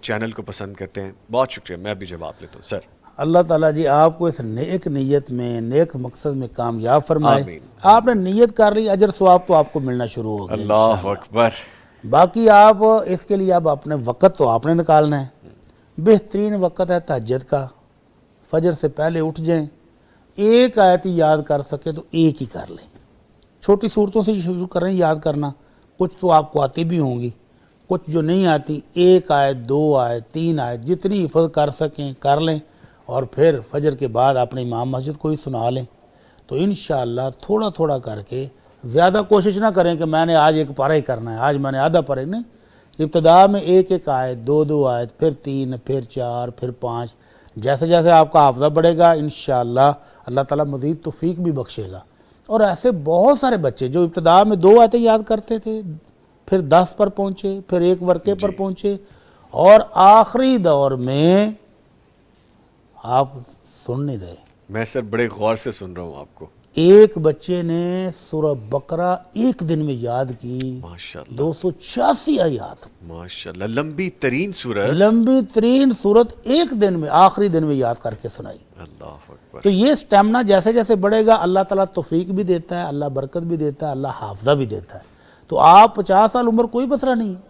چینل کو پسند کرتے ہیں، بہت شکریہ۔ میں بھی جواب لیتا ہوں سر۔ اللہ تعالیٰ جی آپ کو اس نیک نیت میں، نیک مقصد میں کامیاب فرمائے۔ آمین۔ آپ نے نیت کر لی، اجر ثواب تو آپ کو ملنا شروع ہو گیا اللہ انشاءاللہ۔ اکبر۔ باقی آپ اس کے لیے اب اپنے وقت تو آپ نے نکالنا ہے، بہترین وقت ہے تہجد کا، فجر سے پہلے اٹھ جائیں، ایک آیت ہی یاد کر سکے تو ایک ہی کر لیں، چھوٹی صورتوں سے شروع کریں یاد کرنا، کچھ تو آپ کو آتی بھی ہوں گی، کچھ جو نہیں آتی، ایک آیت، 2 آیت، 3 آیت، جتنی حفظ کر سکیں کر لیں، اور پھر فجر کے بعد اپنے امام مسجد کو ہی سنا لیں، تو انشاءاللہ تھوڑا تھوڑا کر کے، زیادہ کوشش نہ کریں کہ میں نے آج ایک پارہ ہی کرنا ہے، آج میں نے آدھا پارہ نہیں، ابتدا میں ایک ایک آیت، 2 آیت، پھر 3، پھر 4، پھر 5، جیسے جیسے آپ کا حافظہ بڑھے گا انشاءاللہ اللہ تعالیٰ مزید توفیق بھی بخشے گا۔ اور ایسے بہت سارے بچے جو ابتدا میں 2 آیتیں یاد کرتے تھے، پھر 10 پر پہنچے، پھر ایک ورقے پر پہنچے، اور آخری دور میں آپ سن نہیں رہے، میں سر بڑے غور سے سن رہا ہوں آپ کو۔ ایک بچے نے سورہ بقرہ ایک دن میں یاد کی، ماشاءاللہ 286 آیات، ماشاءاللہ، لمبی ترین سورت۔ لمبی ترین صورت ایک دن میں، آخری دن میں یاد کر کے سنائی۔ اللہ اکبر۔ تو یہ سٹیمنا جیسے جیسے بڑھے گا اللہ تعالیٰ توفیق بھی دیتا ہے، اللہ برکت بھی دیتا ہے، اللہ حافظہ بھی دیتا ہے۔ تو آپ 50 سال عمر کوئی مسئلہ نہیں ہے۔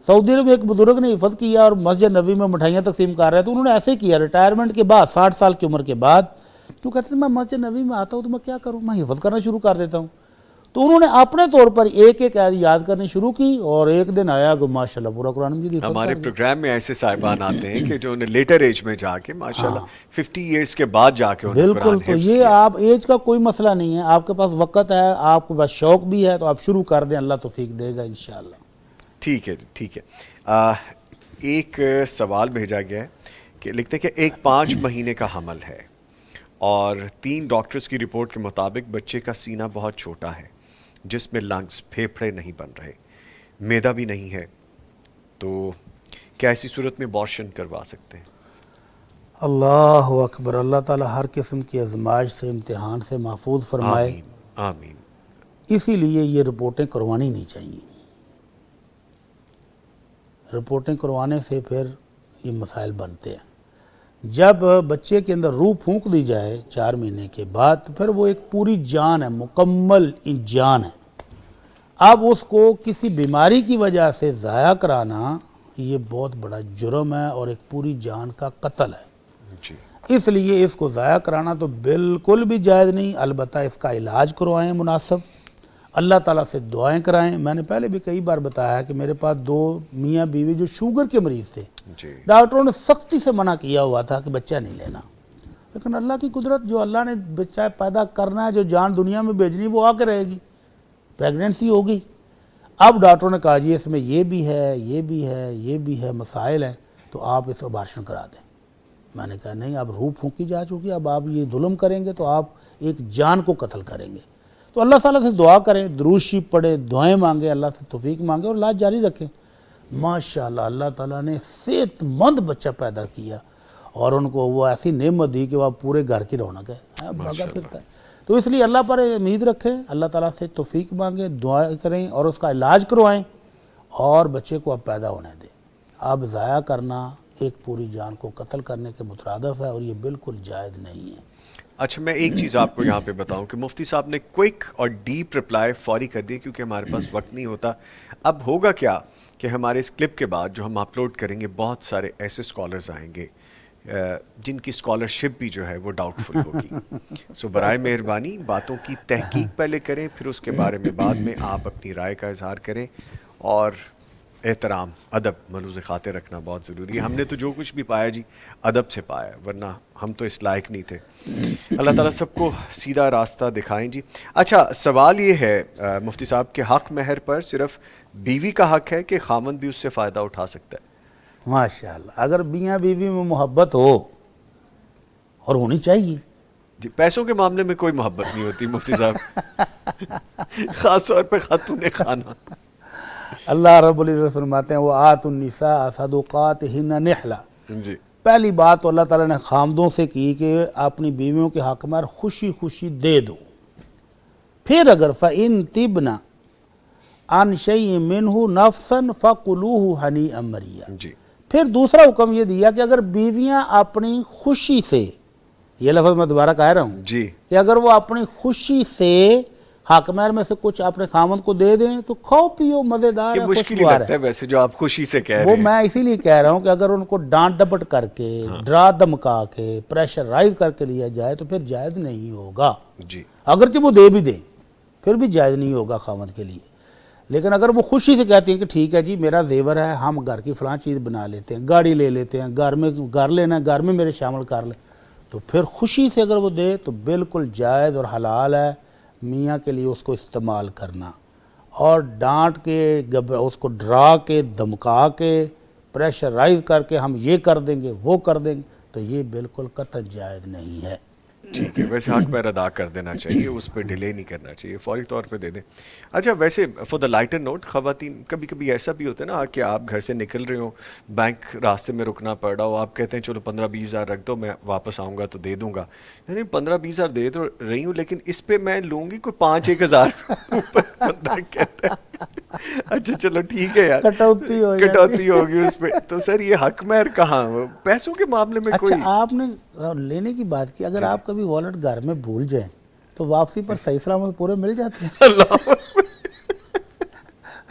سعودی عرب میں ایک بزرگ نے حفظ کیا اور مسجد نبوی میں مٹھائیاں تقسیم کر رہے ہیں، تو انہوں نے ایسے کیا، ریٹائرمنٹ کے بعد 60 سال کی عمر کے بعد، تو کہتے ہیں میں مسجد نبوی میں آتا ہوں تو میں کیا کروں، میں حفظ کرنا شروع کر دیتا ہوں۔ تو انہوں نے اپنے طور پر ایک ایک آیت یاد کرنی شروع کی اور ایک دن آیا کہ ماشاءاللہ پورا قرآن مجید ہمارے پروگرام میں ایسے صاحبان آتے ہیں کہ جو انہیں لیٹر ایج میں جا کے ماشاءاللہ 50 ایئرز کے بعد جا کے انہیں بالکل. قرآن تو حفظ یہ کیا. آپ ایج کا کوئی مسئلہ نہیں ہے, آپ کے پاس وقت ہے, آپ کے پاس شوق بھی ہے, تو آپ شروع کر دیں, اللہ توفیق دے گا انشاءاللہ. ٹھیک ہے ٹھیک ہے. ایک سوال بھیجا گیا ہے کہ لکھتے ہیں کہ ایک 5 مہینے کا حمل ہے اور 3 ڈاکٹرز کی رپورٹ کے مطابق بچے کا سینہ بہت چھوٹا ہے جس میں لنگز پھیپھڑے نہیں بن رہے, معدہ بھی نہیں ہے, تو کیا ایسی صورت میں ابارشن کروا سکتے ہیں؟ اللہ اکبر. اللہ تعالیٰ ہر قسم کی آزمائش سے, امتحان سے محفوظ فرمائے. آمین آمین. اسی لیے یہ رپورٹیں کروانی نہیں چاہیے. رپورٹیں کروانے سے پھر یہ مسائل بنتے ہیں. جب بچے کے اندر روح پھونک دی جائے 4 مہینے کے بعد, تو پھر وہ ایک پوری جان ہے, مکمل جان ہے. اب اس کو کسی بیماری کی وجہ سے ضائع کرانا یہ بہت بڑا جرم ہے اور ایک پوری جان کا قتل ہے. جی اس لیے اس کو ضائع کرانا تو بالکل بھی جائز نہیں. البتہ اس کا علاج کروائیں مناسب, اللہ تعالیٰ سے دعائیں کرائیں. میں نے پہلے بھی کئی بار بتایا کہ میرے پاس 2 میاں بیوی جو شوگر کے مریض تھے, جی ڈاکٹروں نے سختی سے منع کیا ہوا تھا کہ بچہ نہیں لینا, لیکن اللہ کی قدرت, جو اللہ نے بچہ پیدا کرنا ہے, جو جان دنیا میں بھیجنی, وہ آ کے رہے گی, پریگننسی ہوگی. اب ڈاکٹروں نے کہا جی اس میں یہ بھی ہے, یہ بھی ہے, یہ بھی ہے, مسائل ہیں, تو آپ اس ابارشن کرا دیں. میں نے کہا نہیں, اب روح پھونکی جا چکی, اب آپ یہ ظلم کریں گے تو آپ ایک جان کو قتل کریں گے. تو اللہ تعالیٰ سے دعا کریں, درود شریف پڑھیں, دعائیں مانگیں, اللہ سے توفیق مانگیں اور علاج جاری رکھیں. ماشاءاللہ اللہ تعالیٰ نے صحت مند بچہ پیدا کیا اور ان کو وہ ایسی نعمت دی کہ وہ پورے گھر کی رونق ہے, بھاگا پھرتا ہے. تو اس لیے اللہ پر امید رکھیں, اللہ تعالیٰ سے توفیق مانگیں, دعا کریں اور اس کا علاج کروائیں اور بچے کو اب پیدا ہونے دیں. اب ضائع کرنا ایک پوری جان کو قتل کرنے کے مترادف ہے اور یہ بالکل جائز نہیں ہے. اچھا, میں ایک چیز آپ کو یہاں پہ بتاؤں کہ مفتی صاحب نے کوئک اور ڈیپ رپلائی فوری کر دی کیونکہ ہمارے پاس وقت نہیں ہوتا. اب ہوگا کیا کہ ہمارے اس کلپ کے بعد جو ہم اپلوڈ کریں گے بہت سارے ایسے اسکالرز آئیں گے جن کی اسکالرشپ بھی جو ہے وہ ڈاؤٹ فل ہوگی. سو برائے مہربانی باتوں کی تحقیق پہلے کریں, پھر اس کے بارے میں بعد میں آپ اپنی رائے کا اظہار کریں. اور احترام, ادب, ملوز خاطر رکھنا بہت ضروری ہے. ہم نے تو جو کچھ بھی پایا جی ادب سے پایا, ورنہ ہم تو اس لائق نہیں تھے. اللہ تعالیٰ سب کو سیدھا راستہ دکھائیں جی. اچھا, سوال یہ ہے مفتی صاحب کہ حق مہر پر صرف بیوی کا حق ہے کہ خامند بھی اس سے فائدہ اٹھا سکتا ہے؟ ماشاءاللہ, اگر میاں بیوی میں محبت ہو, اور ہونی چاہیے. جی, پیسوں کے معاملے میں کوئی محبت نہیں ہوتی مفتی صاحب, خاص طور پہ خاتون خانہ. اللہ رب العزت فرماتے ہیں وَآتُوا النِّسَاءَ صَدُقَاتِهِنَّ نِحْلَةً. جی پہلی بات تو اللہ تعالیٰ نے خامدوں سے کی کہ اپنی بیویوں کے حق میں خوشی خوشی دے دو. پھر اگر فَإِن تِبْنَ عَنْ شَيْءٍ مِّنْهُ نَفْسًا فَكُلُوهُ هَنِيئًا مَرِيئًا. جی پھر دوسرا حکم یہ دیا کہ اگر بیویاں اپنی خوشی سے, یہ لفظ میں دوبارہ کہہ رہا ہوں, جی کہ اگر وہ اپنی خوشی سے حق مہر میں سے کچھ اپنے خامند کو دے دیں تو کھاؤ پیو, مزیدار یہ ہے, مشکل ہی خوشگوار لگتا ہے ویسے جو آپ خوشی سے کہہ رہے وہ ہیں. میں اسی لیے کہہ رہا ہوں کہ اگر ان کو ڈانٹ ڈپٹ کر کے, ڈرا دمکا کے, پریشرائز کر کے لیا جائے تو پھر جائز نہیں ہوگا. جی اگرچہ وہ دے بھی دیں پھر بھی جائز نہیں ہوگا خامند کے لیے. لیکن اگر وہ خوشی سے کہتے ہیں کہ ٹھیک ہے جی میرا زیور ہے, ہم گھر کی فلاں چیز بنا لیتے ہیں, گاڑی لے لیتے ہیں, گھر لینا ہے, گھر میں میرے شامل کر لیں, تو پھر خوشی سے اگر وہ دے تو بالکل جائز اور حلال ہے میاں کے لیے اس کو استعمال کرنا. اور ڈانٹ کے, اس کو ڈرا کے, دمکا کے, پریشرائز کر کے ہم یہ کر دیں گے وہ کر دیں گے, تو یہ بالکل قطعی جائز نہیں ہے. ٹھیک ہے, ویسے حق مہر ادا کر دینا چاہیے, اس پہ ڈیلے نہیں کرنا چاہیے, فوری طور پہ دے دیں. اچھا, ویسے فور دا لائٹر نوٹ, خواتین کبھی کبھی ایسا بھی ہوتا ہے نا کہ آپ گھر سے نکل رہے ہو, بینک راستے میں رکنا پڑ رہا ہو, آپ کہتے ہیں چلو 15-20 ہزار رکھ دو, میں واپس آؤں گا تو دے دوں گا. یعنی 15-20 ہزار دے تو رہی ہوں لیکن اس پہ میں لوں گی کوئی 5-1 ہزار بندہ کہتا ہے اچھا چلو ٹھیک ہے یار, کٹوتی ہوگی اس پہ. تو سر یہ حق مہر کہاں, پیسوں کے معاملے میں کوئی. اچھا, آپ نے لینے کی بات کی, اگر آپ کبھی والٹ گھر میں بھول جائیں تو واپسی پر صحیح سلامت پورے مل جاتے ہیں.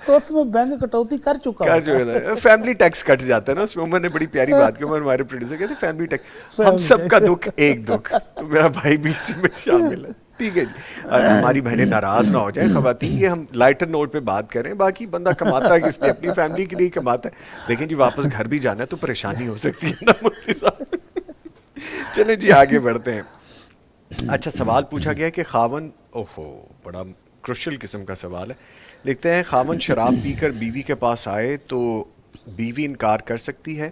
تو اس میں بینک کٹوتی کر چکا ہے, فیملی ٹیکس کٹ جاتا ہے نا اس میں. عمر نے بڑی پیاری بات کی, عمر ہمارے پروڈیوسر کہتے ہیں فیملی ٹیکس, ہم سب کا دکھ ایک دکھ, تو میرا بھائی بھی اسی میں شامل ہے. ٹھیک ہے جی، ہماری بہنیں ناراض نہ ہو جائیں خواتین، یہ ہم لائٹر نوٹ پہ بات کریں، باقی بندہ کماتا ہے کس لیے؟ اپنی فیملی کے لیے کماتا ہے، لیکن جی واپس گھر بھی جانا ہے تو پریشانی ہو سکتی ہے نا مفتی صاحب۔ چلیں جی آگے بڑھتے ہیں۔ اچھا، سوال پوچھا گیا ہے کہ خاون، اوہو بڑا کروشل قسم کا سوال ہے، لکھتے ہیں خاون شراب پی کر بیوی کے پاس آئے تو بیوی انکار کر سکتی ہے؟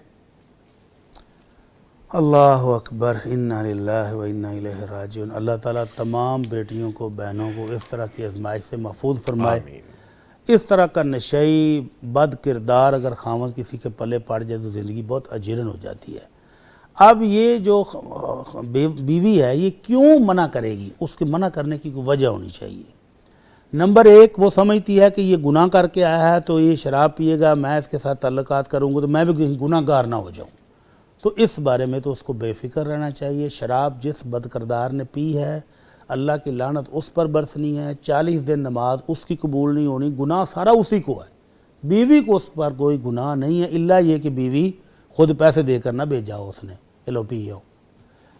اللہ اکبر، انا للہ و انا الیہ راجعون۔ اللہ تعالیٰ تمام بیٹیوں کو، بہنوں کو اس طرح کی آزمائش سے محفوظ فرمائے۔ اس طرح کا نشئی بد کردار اگر خامد کسی کے پلے پڑ جائے تو زندگی بہت اجیرن ہو جاتی ہے۔ اب یہ جو بیوی ہے یہ کیوں منع کرے گی؟ اس کے منع کرنے کی کوئی وجہ ہونی چاہیے۔ نمبر ایک، وہ سمجھتی ہے کہ یہ گناہ کر کے آیا ہے تو یہ شراب پیے گا، میں اس کے ساتھ تعلقات کروں گا تو میں بھی کہیں گناہ گار نہ ہو جاؤں، تو اس بارے میں تو اس کو بے فکر رہنا چاہیے۔ شراب جس بد کردار نے پی ہے اللہ کی لعنت اس پر برسنی ہے، 40 دن نماز اس کی قبول نہیں ہونی، گناہ سارا اسی کو ہے، بیوی کو اس پر کوئی گناہ نہیں ہے، الا یہ کہ بیوی خود پیسے دے کر نہ بھیجا ہو اس نے کہ لو پیو،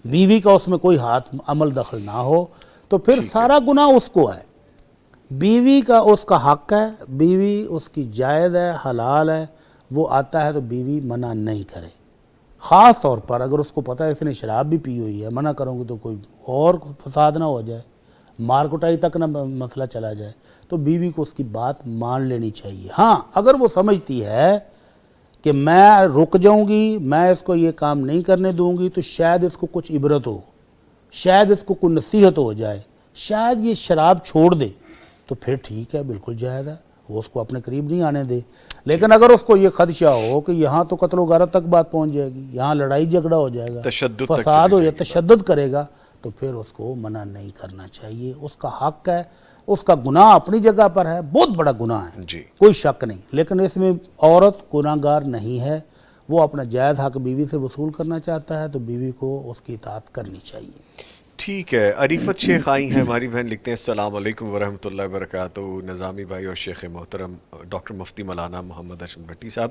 بیوی کا اس میں کوئی ہاتھ عمل دخل نہ ہو، تو پھر سارا گناہ اس کو ہے۔ بیوی کا اس کا حق ہے، بیوی اس کی جائز ہے، حلال ہے، وہ آتا ہے تو بیوی منع نہیں کرے۔ خاص طور پر اگر اس کو پتہ ہے اس نے شراب بھی پی ہوئی ہے، منع کروں گی تو کوئی اور فساد نہ ہو جائے، مار کٹائی تک نہ مسئلہ چلا جائے، تو بیوی کو اس کی بات مان لینی چاہیے۔ ہاں اگر وہ سمجھتی ہے کہ میں رک جاؤں گی، میں اس کو یہ کام نہیں کرنے دوں گی، تو شاید اس کو کچھ عبرت ہو، شاید اس کو کوئی نصیحت ہو جائے، شاید یہ شراب چھوڑ دے، تو پھر ٹھیک ہے، بالکل جائز ہے، وہ اس کو اپنے قریب نہیں آنے دے۔ لیکن اگر اس کو یہ خدشہ ہو کہ یہاں تو قتل و غارت تک بات پہنچ جائے گی، یہاں لڑائی جھگڑا ہو جائے گا، تشدد تک فساد چلی ہو جائے جائے، گی تشدد کرے گا، تو پھر اس کو منع نہیں کرنا چاہیے۔ اس کا حق ہے، اس کا گناہ اپنی جگہ پر ہے، بہت بڑا گناہ ہے، جی کوئی شک نہیں، لیکن اس میں عورت گناہ گار نہیں ہے، وہ اپنا جائز حق بیوی سے وصول کرنا چاہتا ہے تو بیوی کو اس کی اطاعت کرنی چاہیے۔ ٹھیک ہے۔ عریفت شیخ آئی ہیں ہماری بہن، لکھتے ہیں السلام علیکم ورحمۃ اللہ وبرکاتہ، نظامی بھائی اور شیخ محترم ڈاکٹر مفتی مولانا محمد اشرف بھٹی صاحب،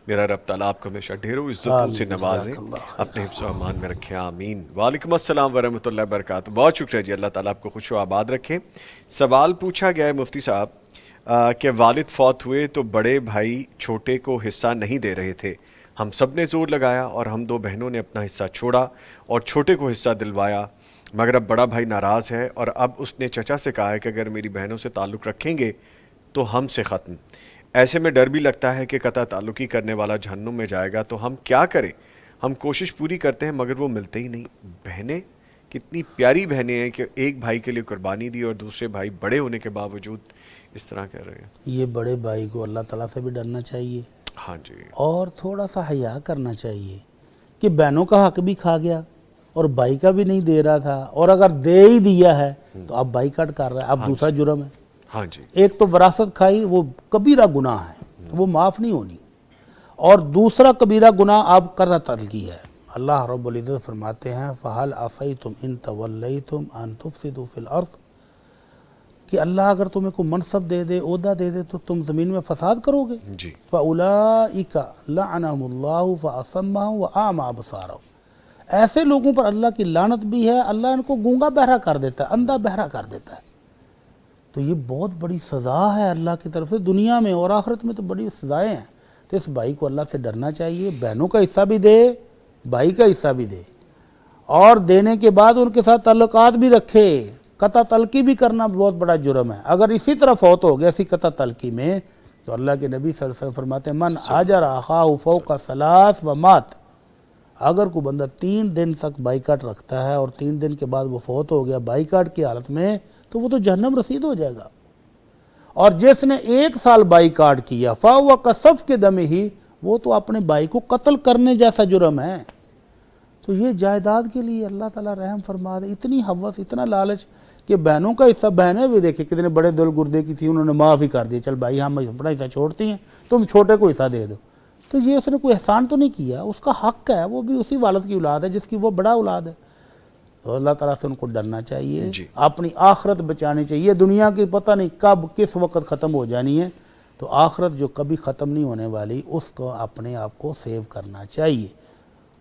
میرا رب تعالیٰ آپ کو ہمیشہ ڈھیروں عزتوں سے نوازیں، اپنے حفظ و امان میں رکھیں، آمین۔ وعلیکم السلام ورحمۃ اللہ وبرکاتہ، بہت شکریہ جی، اللہ تعالیٰ آپ کو خوش و آباد رکھیں۔ سوال پوچھا گیا ہے مفتی صاحب کہ والد فوت ہوئے تو بڑے بھائی چھوٹے کو حصہ نہیں دے رہے تھے، ہم سب نے زور لگایا اور ہم دو بہنوں نے اپنا حصہ چھوڑا اور چھوٹے کو حصہ دلوایا، مگر اب بڑا بھائی ناراض ہے اور اب اس نے چچا سے کہا ہے کہ اگر میری بہنوں سے تعلق رکھیں گے تو ہم سے ختم۔ ایسے میں ڈر بھی لگتا ہے کہ قطع تعلقی کرنے والا جہنم میں جائے گا، تو ہم کیا کریں؟ ہم کوشش پوری کرتے ہیں مگر وہ ملتے ہی نہیں۔ بہنیں کتنی پیاری بہنیں ہیں کہ ایک بھائی کے لیے قربانی دی اور دوسرے بھائی بڑے ہونے کے باوجود اس طرح کر رہے ہیں۔ یہ بڑے بھائی کو اللہ تعالیٰ سے بھی ڈرنا چاہیے، ہاں جی، اور تھوڑا سا حیا کرنا چاہیے کہ بہنوں کا حق بھی کھا گیا اور بھائی کا بھی نہیں دے رہا تھا، اور اگر دے ہی دیا ہے تو اب بائی کٹ کر رہا ہے، اب دوسرا جرم ہے۔ ہاں جی، ایک تو وراثت کھائی، وہ کبیرہ گناہ ہے، وہ معاف نہیں ہونی، اور دوسرا کبیرہ گناہ اب قرض تلقی ہے۔ اللہ رب العزت فرماتے ہیں فَهَلْ عَصَيْتُمْ إِن تَوَلَّيْتُمْ أَن تُفْسِدُوا فِي الْأَرْضِ، کہ اللہ اگر تمہیں کوئی منصب دے دے، عہدہ دے دے، تو تم زمین میں فساد کرو گے۔ جی، فَأُولَئِكَ لَعَنَهُمُ اللَّهُ فَأَصَمَّهُمْ وَأَعْمَىٰ أَبْصَارَهُمْ، ایسے لوگوں پر اللہ کی لعنت بھی ہے، اللہ ان کو گونگا بہرا کر دیتا ہے، اندھا بہرا کر دیتا ہے۔ تو یہ بہت بڑی سزا ہے اللہ کی طرف سے، دنیا میں اور آخرت میں تو بڑی سزائیں ہیں۔ تو اس بھائی کو اللہ سے ڈرنا چاہیے، بہنوں کا حصہ بھی دے، بھائی کا حصہ بھی دے، اور دینے کے بعد ان کے ساتھ تعلقات بھی رکھے۔ قطع تلقی بھی کرنا بہت بڑا جرم ہے، اگر اسی طرح فوت ہو گیا اسی قطع تلقی میں، تو اللہ کے نبی صلی اللہ علیہ وسلم فرماتے ہیں من آجر اخاہ فوق ثلاث ومات، اگر کوئی بندہ 3 دن تک بائیکاٹ رکھتا ہے اور 3 دن کے بعد وہ فوت ہو گیا بائیکاٹ کی حالت میں، تو وہ تو جہنم رسید ہو جائے گا۔ اور جس نے 1 سال بائیکاٹ کیا فَهُوَ كَصَفْكِ دَمِهِ، وہ تو اپنے بھائی کو قتل کرنے جیسا جرم ہے۔ تو یہ جائیداد کے لیے اللہ تعالیٰ رحم فرما دے، اتنی ہوس، اتنا لالچ کہ بہنوں کا حصہ، بہنیں بھی دیکھیں کتنے بڑے دل گردے کی تھی، انہوں نے معاف ہی کر دیا، چل بھائی ہم اپنا حصہ چھوڑتی ہیں، تم چھوٹے کو حصہ دے دو۔ تو یہ اس نے کوئی احسان تو نہیں کیا، اس کا حق ہے، وہ بھی اسی والد کی اولاد ہے جس کی وہ بڑا اولاد ہے۔ تو اللہ تعالیٰ سے ان کو ڈرنا چاہیے، اپنی آخرت بچانی چاہیے۔ دنیا کی پتہ نہیں کب کس وقت ختم ہو جانی ہے، تو آخرت جو کبھی ختم نہیں ہونے والی، اس کو اپنے آپ کو سیو کرنا چاہیے۔